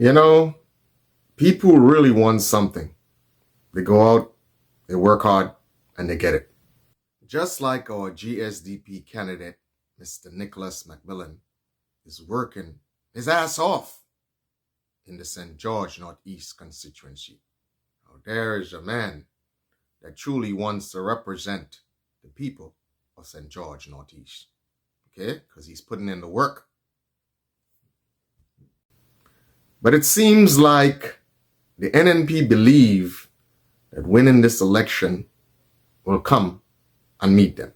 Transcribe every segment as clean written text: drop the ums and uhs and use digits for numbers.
You know, people really want something. They go out, they work hard, and they get it. Just like our GSDP candidate, Mr. Nicholas Macmillan, is working his ass off in the St. George Northeast constituency. Now, there is a man that truly wants to represent the people of St. George Northeast. Okay? Because he's putting in the work. But it seems like the NNP believe that winning this election will come and meet them.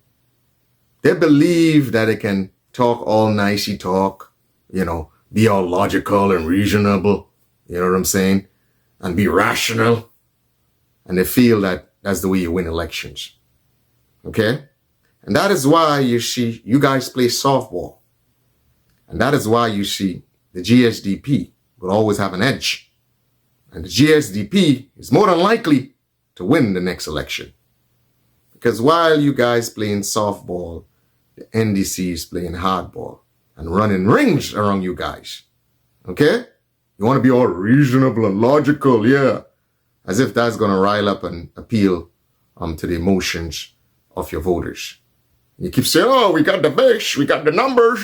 They believe that they can talk all nicey talk, be all logical and reasonable, you know what I'm saying, and be rational. And they feel that that's the way you win elections. Okay? And that is why you see you guys play softball. And that is why you see the GSDP will always have an edge. And the GSDP is more than likely to win the next election. Because while you guys playing softball, the NDC is playing hardball and running rings around you guys. Okay? You want to be all reasonable and logical, yeah. As if that's going to rile up and appeal to the emotions of your voters. You keep saying, oh, we got the base, we got the numbers,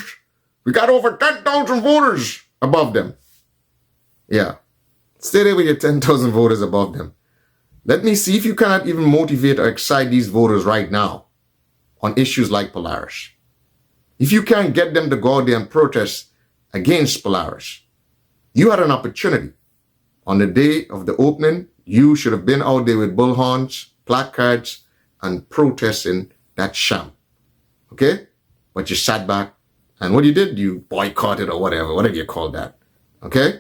we got over 10,000 voters above them. Yeah. Stay there with your 10,000 voters above them. Let me see if you cannot even motivate or excite these voters right now on issues like Polaris. If you can't get them to go out there and protest against Polaris, you had an opportunity. On the day of the opening, you should have been out there with bullhorns, placards, and protesting that sham. Okay? But you sat back, and what you did, you boycotted or whatever you call that. Okay?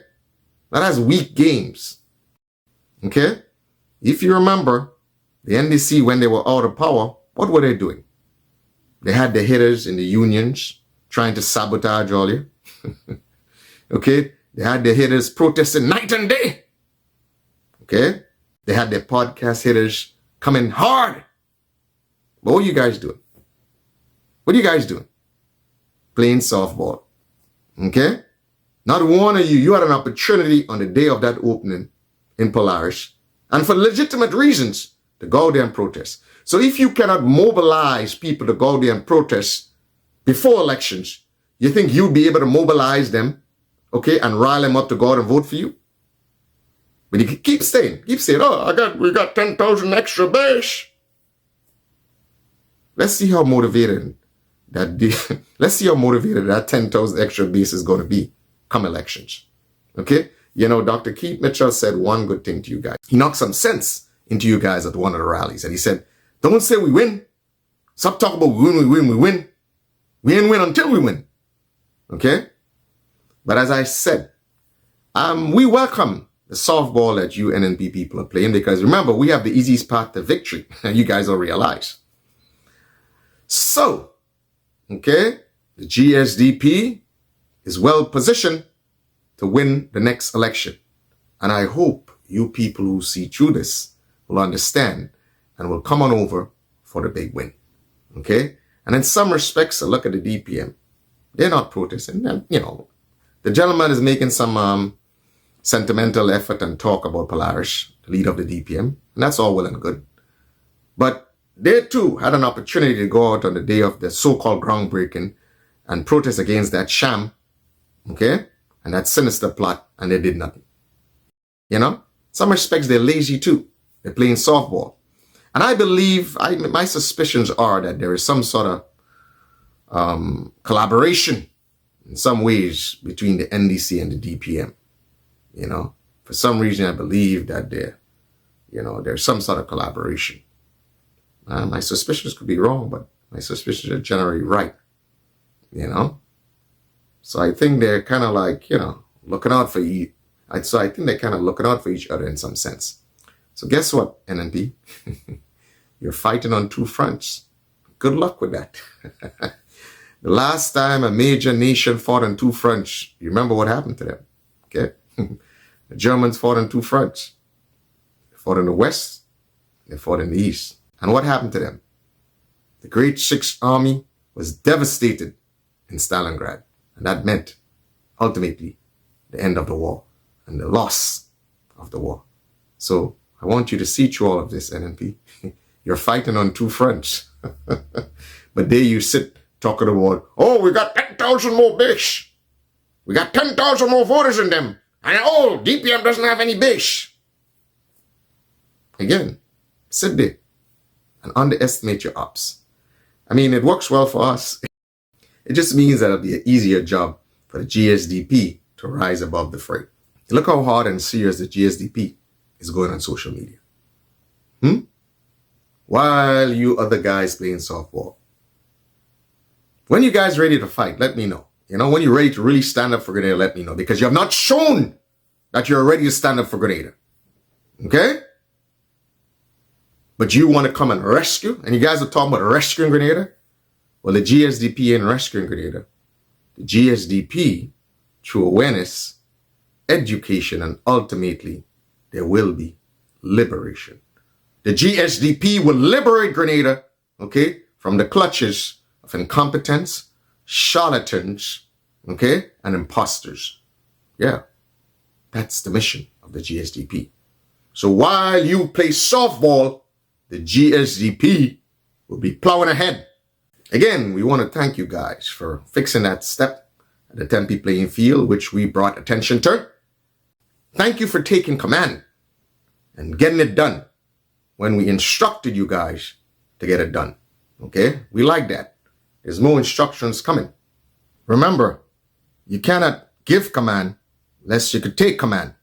That has weak games. Okay? If you remember, the NDC, when they were out of power, what were they doing? They had the hitters in the unions trying to sabotage all you. Okay? They had the hitters protesting night and day. Okay? They had their podcast hitters coming hard. But what are you guys doing? What are you guys doing? Playing softball. Okay? Not one of you had an opportunity on the day of that opening in Polaris, and for legitimate reasons, to go out there and protest. So if you cannot mobilize people to go out there and protest before elections, you think you'll be able to mobilize them, okay, and rile them up to go out and vote for you? But you keep saying, oh, we got 10,000 extra base. Let's see how motivated that 10,000 extra base is going to be come elections. Okay? Dr. Keith Mitchell said one good thing to you guys. He knocked some sense into you guys at one of the rallies. And he said, don't say we win. Stop talking about we win. We ain't win until we win. Okay? But as I said, we welcome the softball that you NNP people are playing, because remember, we have the easiest path to victory. And you guys don't realize. So, okay, the GSDP is well positioned to win the next election. And I hope you people who see through this will understand and will come on over for the big win. Okay? And in some respects, a look at the DPM. They're not protesting. The gentleman is making some sentimental effort and talk about Polaris, the leader of the DPM. And that's all well and good. But they too had an opportunity to go out on the day of the so-called groundbreaking and protest against that sham. Okay? And that sinister plot, and they did nothing. Some respects, they're lazy too. They're playing softball. And I believe, my suspicions are that there is some sort of collaboration in some ways between the NDC and the DPM. For some reason, I believe that there's some sort of collaboration. My suspicions could be wrong, but my suspicions are generally right. So I think they're kind of like, looking out for you. So I think they're kind of looking out for each other in some sense. So guess what, NNP? You're fighting on two fronts. Good luck with that. The last time a major nation fought on two fronts, you remember what happened to them, okay? The Germans fought on two fronts. They fought in the West, they fought in the East. And what happened to them? The Great Sixth Army was devastated in Stalingrad. And that meant, ultimately, the end of the war. and the loss of the war. So I want you to see through all of this, NNP. You're fighting on two fronts. But there you sit talking about, oh, we got 10,000 more base. We got 10,000 more voters in them. And oh, DPM doesn't have any base. Again, sit there and underestimate your ops. I mean, it works well for us. It just means that it'll be an easier job for the GSDP to rise above the fray. Look how hard and serious the GSDP is going on social media. While you other guys playing softball. When you guys ready to fight, let me know. You know, when you're ready to really stand up for Grenada, let me know. Because you have not shown that you're ready to stand up for Grenada. Okay? But you want to come and rescue? And you guys are talking about rescuing Grenada? Well, the GSDP ain't rescuing Grenada. The GSDP, through awareness, education, and ultimately, there will be liberation. The GSDP will liberate Grenada, okay, from the clutches of incompetence, charlatans, okay, and imposters. Yeah, that's the mission of the GSDP. So while you play softball, the GSDP will be plowing ahead. Again, we want to thank you guys for fixing that step at the Tempe playing field, which we brought attention to. Thank you for taking command and getting it done when we instructed you guys to get it done. Okay? We like that. There's more instructions coming. Remember, you cannot give command unless you could take command.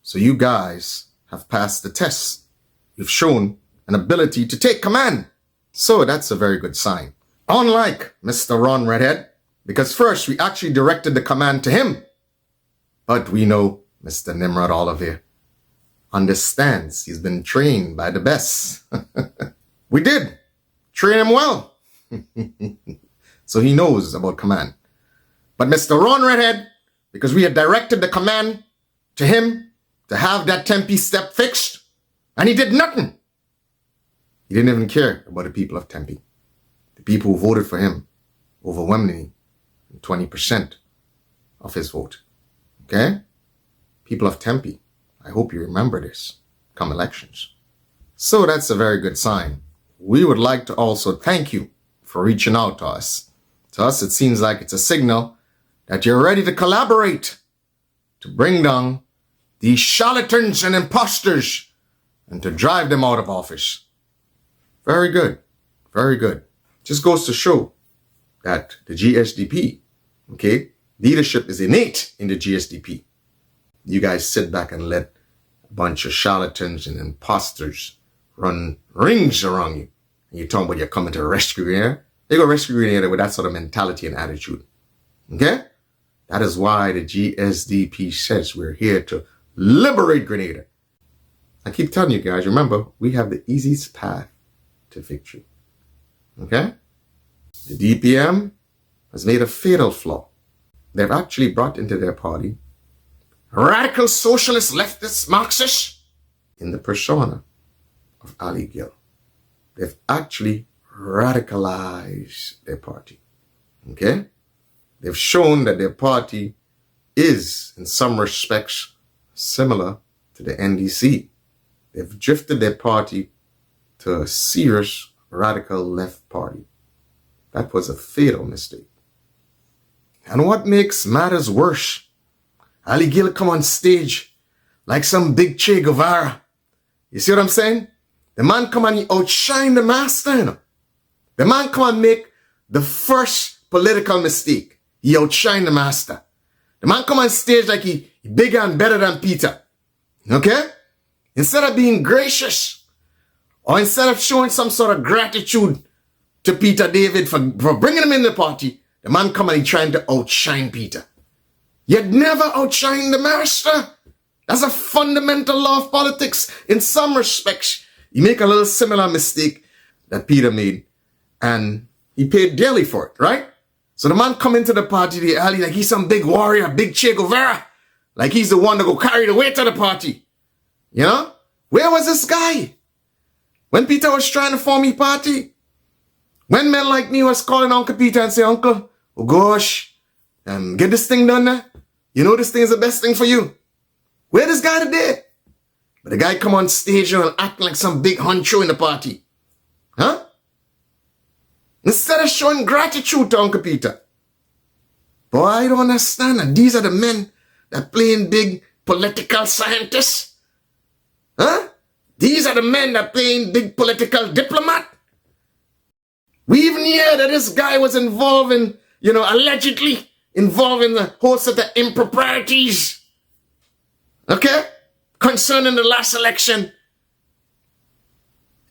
So you guys have passed the test. You've shown an ability to take command. So that's a very good sign. Unlike Mr. Ron Redhead, because first we actually directed the command to him. But we know Mr. Nimrod Oliver understands. He's been trained by the best. We did train him well. So he knows about command. But Mr. Ron Redhead, because we had directed the command to him to have that Tempe step fixed, and he did nothing. He didn't even care about the people of Tempe. The people who voted for him overwhelmingly, 20% of his vote. Okay? People of Tempe, I hope you remember this come elections. So that's a very good sign. We would like to also thank you for reaching out to us. To us, it seems like it's a signal that you're ready to collaborate to bring down these charlatans and imposters and to drive them out of office. Very good. Very good. Just goes to show that the GSDP, okay, leadership is innate in the GSDP. You guys sit back and let a bunch of charlatans and imposters run rings around you. And you're talking about you're coming to rescue Grenada. They go rescue Grenada with that sort of mentality and attitude. Okay? That is why the GSDP says we're here to liberate Grenada. I keep telling you guys, remember, we have the easiest path to victory. Okay? The DPM has made a fatal flaw. They've actually brought into their party radical socialist, leftist, Marxists in the persona of Ali Gill. They've actually radicalized their party. Okay? They've shown that their party is, in some respects, similar to the NDC. They've drifted their party to a serious radical left party. That was a fatal mistake. And what makes matters worse, Ali Gill come on stage like some big Che Guevara. You see what I'm saying? The man come and he outshine the master, you know. The man come and make the first political mistake. He outshine the master. The man come on stage like he bigger and better than Peter. Okay? Instead of being gracious, or instead of showing some sort of gratitude to Peter David for bringing him in the party, the man come and he trying to outshine Peter. You'd never outshine the master. That's a fundamental law of politics. In some respects, you make a little similar mistake that Peter made, and he paid dearly for it, right? So the man come into the party, the alley, like he's some big warrior, big Che Guevara, like he's the one to go carry the weight of the party. You know? Where was this guy? When Peter was trying to form his party? When men like me was calling Uncle Peter and say, Uncle, oh gosh, get this thing done now. You know this thing is the best thing for you. Where this guy today? But the guy come on stage and act like some big honcho in the party. Huh? Instead of showing gratitude to Uncle Peter. Boy, I don't understand that. These are the men that playing big political scientists. Huh? These are the men that playing big political diplomat. We even hear that this guy was involved in, allegedly involved in a whole set of improprieties. Okay? Concerning the last election.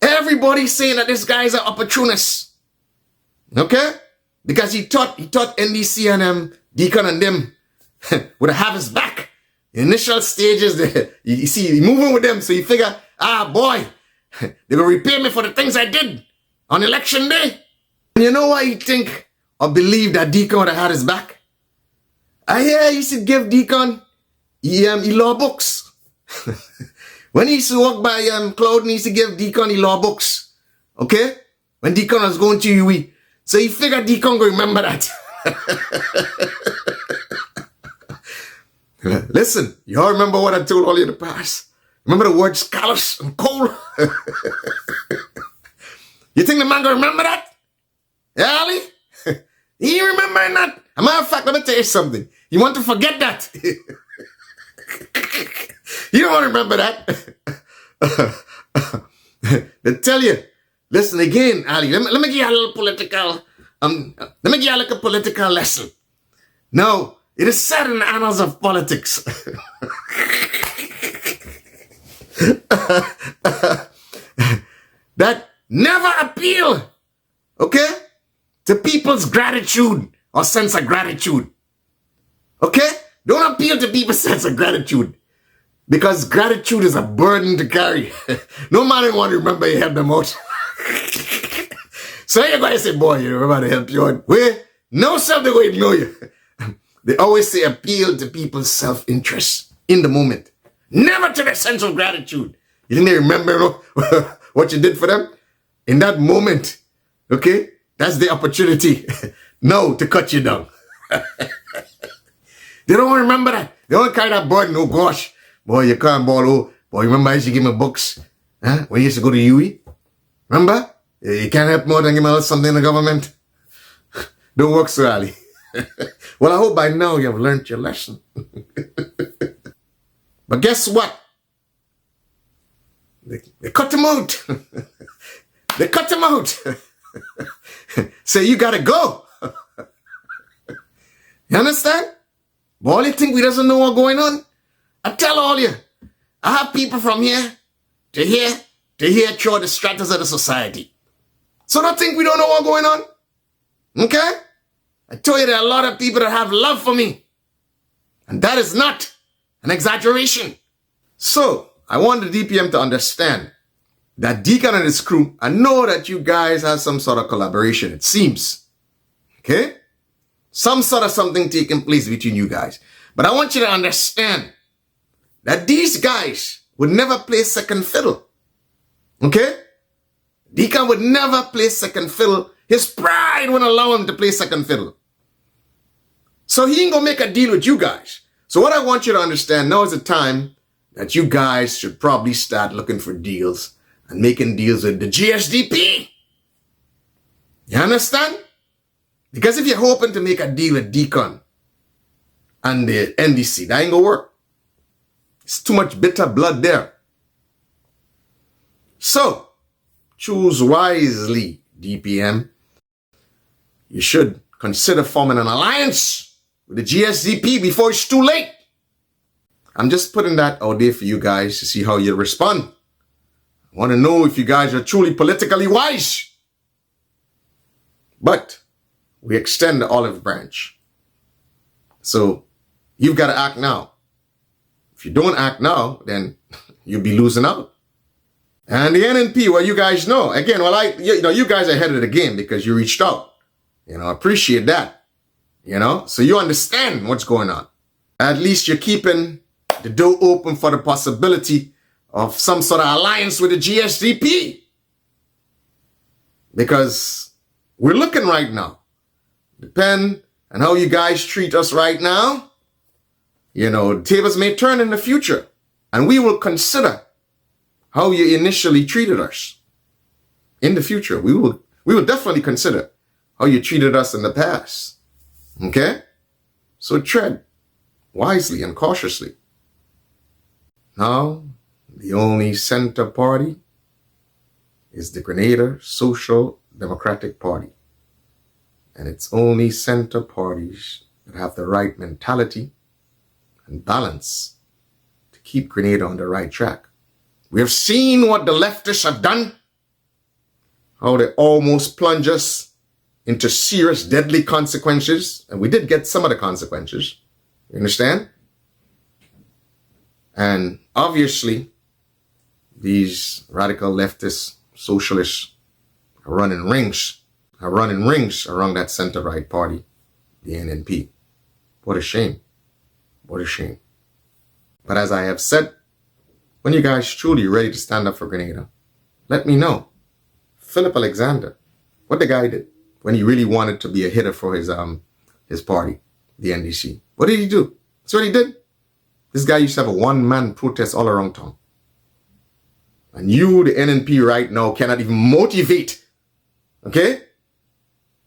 Everybody's saying that this guy is an opportunist. Okay? Because he thought NDC and Deacon and them would have his back. Initial stages, you see, he moving with them, so you figure, boy, they will repay me for the things I did on election day. And you know why you think or believe that Deacon would have had his back? I hear he used to give Deacon law books. When he used to walk by Cloud, he used to give Deacon law books. Okay? When Deacon was going to UE. So he figured Deacon will remember that. Listen, you all remember what I told all you in the past? Remember the word scallops and coal? You think the man gonna remember that? Yeah, Ali? He ain't remembering that. As a matter of fact, let me tell you something. You want to forget that. You don't want to remember that. They tell you, listen again, Ali. Let me give you a little political, political lesson. Now, it is said in the annals of politics that never appeal, okay, to people's gratitude or sense of gratitude. Okay? Don't appeal to people's sense of gratitude. Because gratitude is a burden to carry. No man want to remember you helped them out. So you're going to say, boy, you remember to help you out. Wait, no self, they're going to ignore you. They always say appeal to people's self-interest in the moment. Never to the sense of gratitude. You think they remember what you did for them? In that moment, okay? That's the opportunity. No, to cut you down. They don't remember that. They don't carry that burden. Oh, gosh. Boy, you can't ball. Oh, boy, remember I used to give me books? Huh? When you used to go to UE? Remember? You can't help more than give me something in the government. Don't work so early. Well, I hope by now you have learned your lesson. But guess what? They cut him out. They cut him out. Say, you gotta go. You understand? But all you think we doesn't know what's going on? I tell all you, I have people from here to here through the stratas of the society. So don't think we don't know what's going on. Okay? I tell you there are a lot of people that have love for me. And that is not an exaggeration. So, I want the DPM to understand that Deacon and his crew, I know that you guys have some sort of collaboration, it seems. Okay? Some sort of something taking place between you guys. But I want you to understand that these guys would never play second fiddle. Okay? Deacon would never play second fiddle. His pride wouldn't allow him to play second fiddle. So he ain't gonna make a deal with you guys. So what I want you to understand, now is the time that you guys should probably start looking for deals and making deals with the GSDP. You understand? Because if you're hoping to make a deal with Deacon and the NDC, that ain't gonna work. It's too much bitter blood there. So, choose wisely, DPM. You should consider forming an alliance with the GSDP before it's too late. I'm just putting that out there for you guys to see how you respond. I want to know if you guys are truly politically wise. But we extend the olive branch. So you've got to act now. If you don't act now, then you'll be losing out. And the NNP, well, you guys know. Again, well, you guys are ahead of the game because you reached out. Appreciate that. So you understand what's going on. At least you're keeping the door open for the possibility of some sort of alliance with the GSDP. Because we're looking right now. Depend on how you guys treat us right now. The tables may turn in the future. And we will consider how you initially treated us. In the future, we will definitely consider how you treated us in the past. Okay? So tread wisely and cautiously. Now, the only center party is the Grenada Social Democratic Party. And it's only center parties that have the right mentality and balance to keep Grenada on the right track. We have seen what the leftists have done, how they almost plunge us into serious, deadly consequences. And we did get some of the consequences. You understand? And obviously, these radical leftist socialists are running rings around that center-right party, the NNP. What a shame. What a shame. But as I have said, when you guys truly ready to stand up for Grenada, let me know. Philip Alexander, what the guy did when he really wanted to be a hitter for his party, the NDC. What did he do? That's what he did. This guy used to have a one-man protest all around town. And you, the NNP right now, cannot even motivate, okay?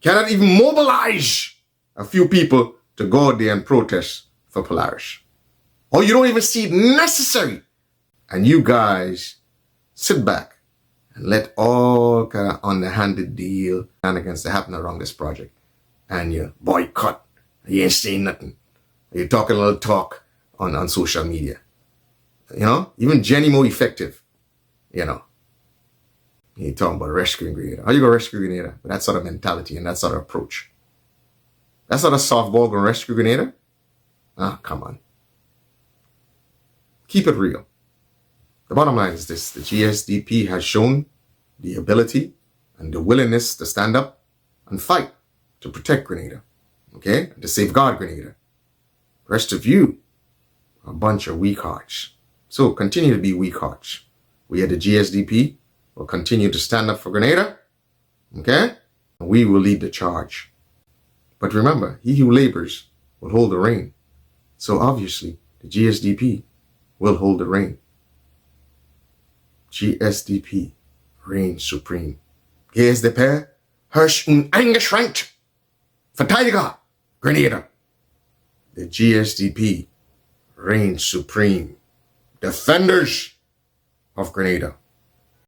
Cannot even mobilize a few people to go out there and protest for Polaris. Or you don't even see it necessary. And you guys sit back and let all kind of underhanded deal and against the happen around this project. And you boycott. You ain't saying nothing. You're talking a little talk on social media. You know, even Jenny more effective. You know, you're talking about rescuing Grenada. How you gonna rescue Grenada with that sort of mentality and that sort of approach? That's not a softball gonna rescue Grenada? Ah, come on. Keep it real. The bottom line is this. The GSDP has shown the ability and the willingness to stand up and fight to protect Grenada. Okay? And to safeguard Grenada. The rest of you are a bunch of weak hearts. So continue to be weak hearts. We at the GSDP will continue to stand up for Grenada. Okay? And we will lead the charge. But remember, he who labors will hold the rein. So obviously, the GSDP will hold the rein. GSDP reigns supreme. GSDP herrscht uneingeschränkt. Verteidiger, Grenada. The GSDP reigns supreme. Defenders of Grenada.